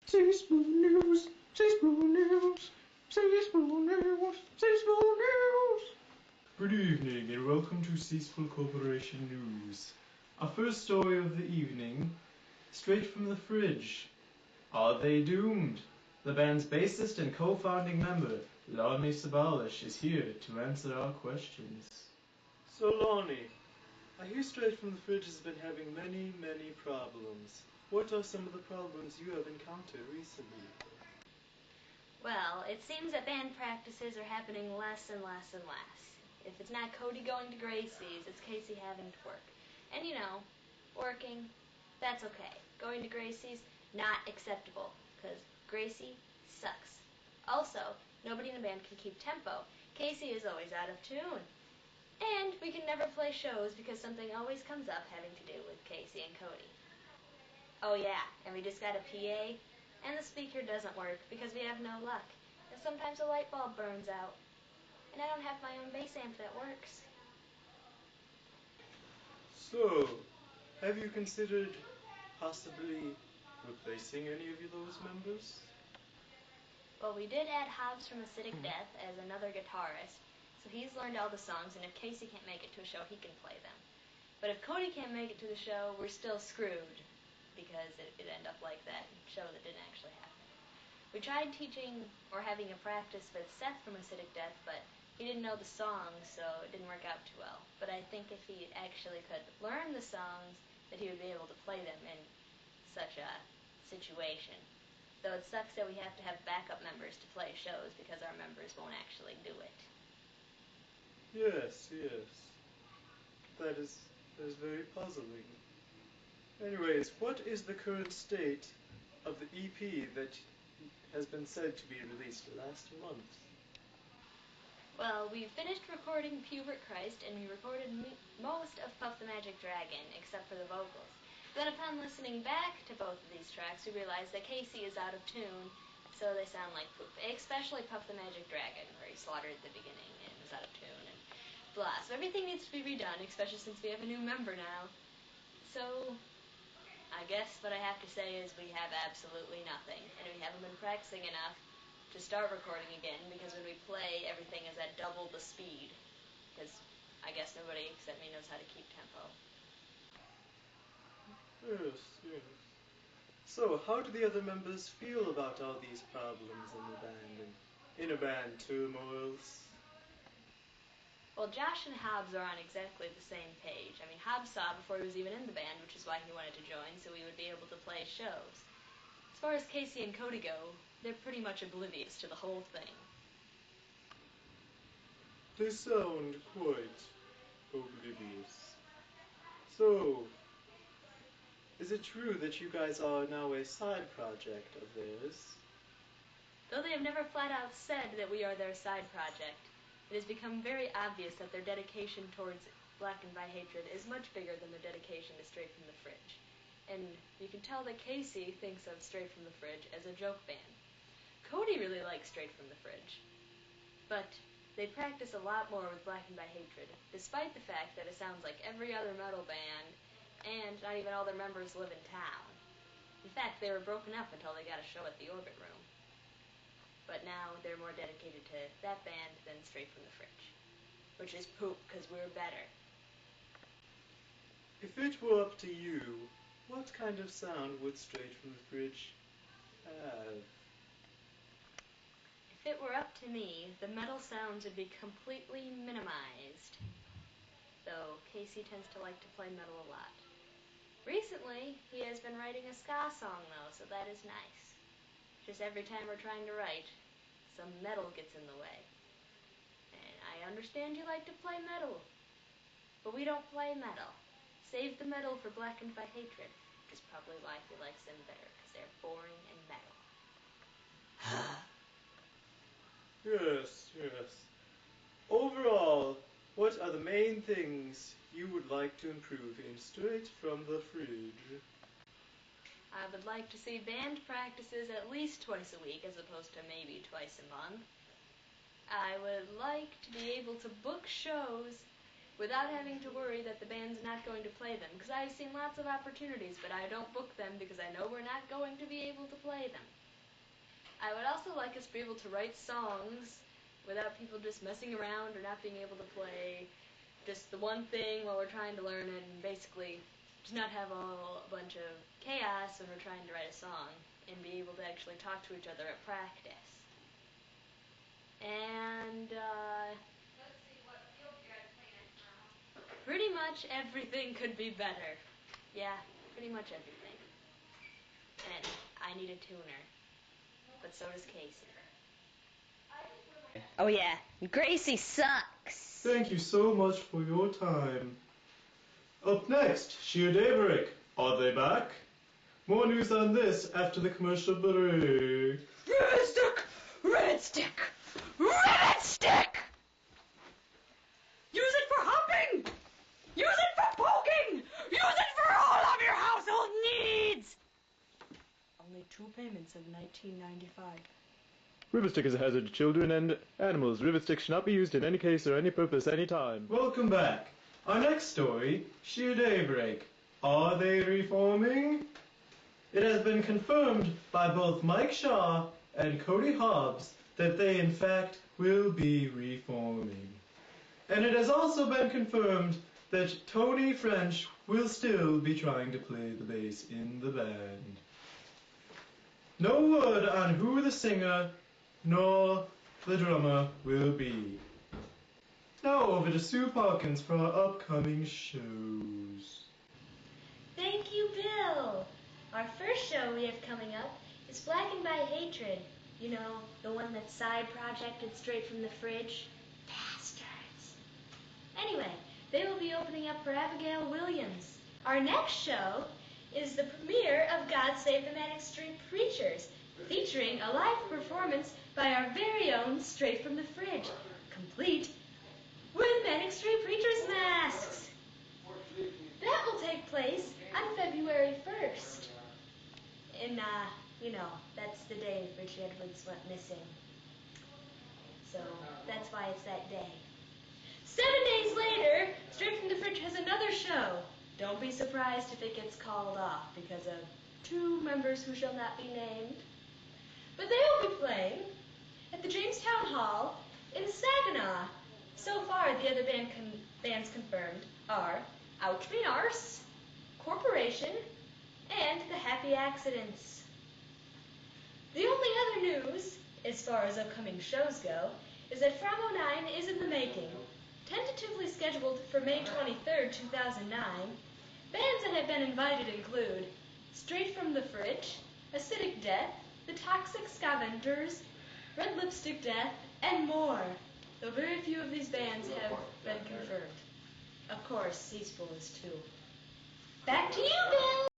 CSPULL News, CSPULL News, CSPULL News, CSPULL News. Good evening and welcome to CSPULL Corporation News. Our first story of the evening, straight from the fridge. Are they doomed? The band's bassist and co-founding member, Lawnee is here to answer our questions. So Lawnee, I hear Straight from the Fridge has been having many problems. What are some of the problems you have encountered recently? Well, it seems that band practices are happening less and less. If it's not Cody going to Gracie's, it's Casey having to work. And working, that's okay. Going to Gracie's, not acceptable, because Gracie sucks. Also, nobody in the band can keep tempo. Casey is always out of tune. And we can never play shows because something always comes up having to do with Casey and Cody. Oh yeah, and we just got a PA, and the speaker doesn't work because we have no luck. And sometimes a light bulb burns out. And I don't have my own bass amp that works. So, have you considered possibly replacing any of those members? Well, we did add Hobbs from Acidic Death as another guitarist, so he's learned all the songs, and if Casey can't make it to a show, he can play them. But if Cody can't make it to the show, we're still screwed, because it'd end up like that show that didn't actually happen. We tried teaching or having a practice with Seth from Acidic Death, but he didn't know the songs, so it didn't work out too well. But I think if he actually could learn the songs, that he would be able to play them in such a situation. Though it sucks that we have to have backup members to play shows because our members won't actually do it. Yes. That is very puzzling. Anyways, what is the current state of the EP that has been said to be released last month? Well, we finished recording Pubert Christ, and we recorded most of Puff the Magic Dragon, except for the vocals. Then upon listening back to both of these tracks, we realized that Casey is out of tune, so they sound like poop. Especially Puff the Magic Dragon, where he slaughtered at the beginning and was out of tune, and blah. So everything needs to be redone, especially since we have a new member now. So I guess what I have to say is we have absolutely nothing, and we haven't been practicing enough to start recording again, because when we play, everything is at double the speed, because I guess nobody except me knows how to keep tempo. Yes. So, how do the other members feel about all these problems in the band and inner band turmoils? Well, Josh and Hobbs are on exactly the same page. I mean, Hobbs saw before he was even in the band, which is why he wanted to join, so we would be able to play shows. As far as Casey and Cody go, they're pretty much oblivious to the whole thing. They sound quite oblivious. So, is it true that you guys are now a side project of theirs? Though they have never flat out said that we are their side project, it has become very obvious that their dedication towards Blackened by Hatred is much bigger than their dedication to Straight from the Fridge. And you can tell that Casey thinks of Straight from the Fridge as a joke band. Cody really likes Straight from the Fridge. But they practice a lot more with Blackened by Hatred, despite the fact that it sounds like every other metal band, and not even all their members live in town. In fact, they were broken up until they got a show at the Orbit Room. But now they're more dedicated to that band than Straight from the Fridge. Which is poop, because we're better. If it were up to you, what kind of sound would Straight from the Fridge have? If it were up to me, the metal sounds would be completely minimized. Though Casey tends to like to play metal a lot. Recently, he has been writing a ska song, though, so that is nice. Just every time we're trying to write, some metal gets in the way. And I understand you like to play metal, but we don't play metal. Save the metal for Blackened by Hatred, which is probably why he likes them better, because they're boring and metal. Yes. Overall, what are the main things you would like to improve in Straight from the Fridge? I would like to see band practices at least twice a week as opposed to maybe twice a month. I would like to be able to book shows without having to worry that the band's not going to play them, because I've seen lots of opportunities, but I don't book them because I know we're not going to be able to play them. I would also like us to be able to write songs without people just messing around or not being able to play just the one thing while we're trying to learn it, and basically just not have a bunch of chaos when we're trying to write a song, and be able to actually talk to each other at practice. And, Let's see, what field you guys playing tomorrow? pretty much everything could be better. Yeah, pretty much everything. And I need a tuner. But so does Casey. Oh yeah, Gracie sucks. Thank you so much for your time. Up next, Sheer Daybreak. Are they back? More news on this after the commercial break. Rivet stick! Rivet stick! Rivet stick! Use it for hopping! Use it for poking! Use it for all of your household needs! Only 2 payments of $19.95. Rivet stick is a hazard to children and animals. Rivet stick should not be used in any case or any purpose any time. Welcome back. Our next story, Sheer Daybreak. Are they reforming? It has been confirmed by both Mike Shaw and Cody Hobbs that they in fact will be reforming. And it has also been confirmed that Tony French will still be trying to play the bass in the band. No word on who the singer nor the drummer will be. Now over to Sue Parkins for our upcoming shows. Thank you, Bill. Our first show we have coming up is Blackened by Hatred. You know, the one that's side projected straight from the fridge. Bastards. Anyway, they will be opening up for Abigail Williams. Our next show is the premiere of God Save the Manic Street Preachers, featuring a live performance by our very own Straight from the Fridge, complete with Manic Street Preachers masks. That will take place on February 1st. And, you know, that's the day Richie Edwards went missing. So, that's why it's that day. 7 days later, Straight from the Fridge has another show. Don't be surprised if it gets called off because of 2 members who shall not be named. But they will be playing at the Jamestown Hall in Saginaw. So far, the other bands confirmed are Ouch Me Arse, Corporation, and the Happy Accidents. The only other news, as far as upcoming shows go, is that Framo 9 is in the making. Tentatively scheduled for May 23rd, 2009, bands that have been invited include Straight from the Fridge, Acidic Death, The Toxic Scavengers, Red Lipstick Death, and more, though very few of these bands have been confirmed. Of course, CSPULL is too. Back to you, Bill!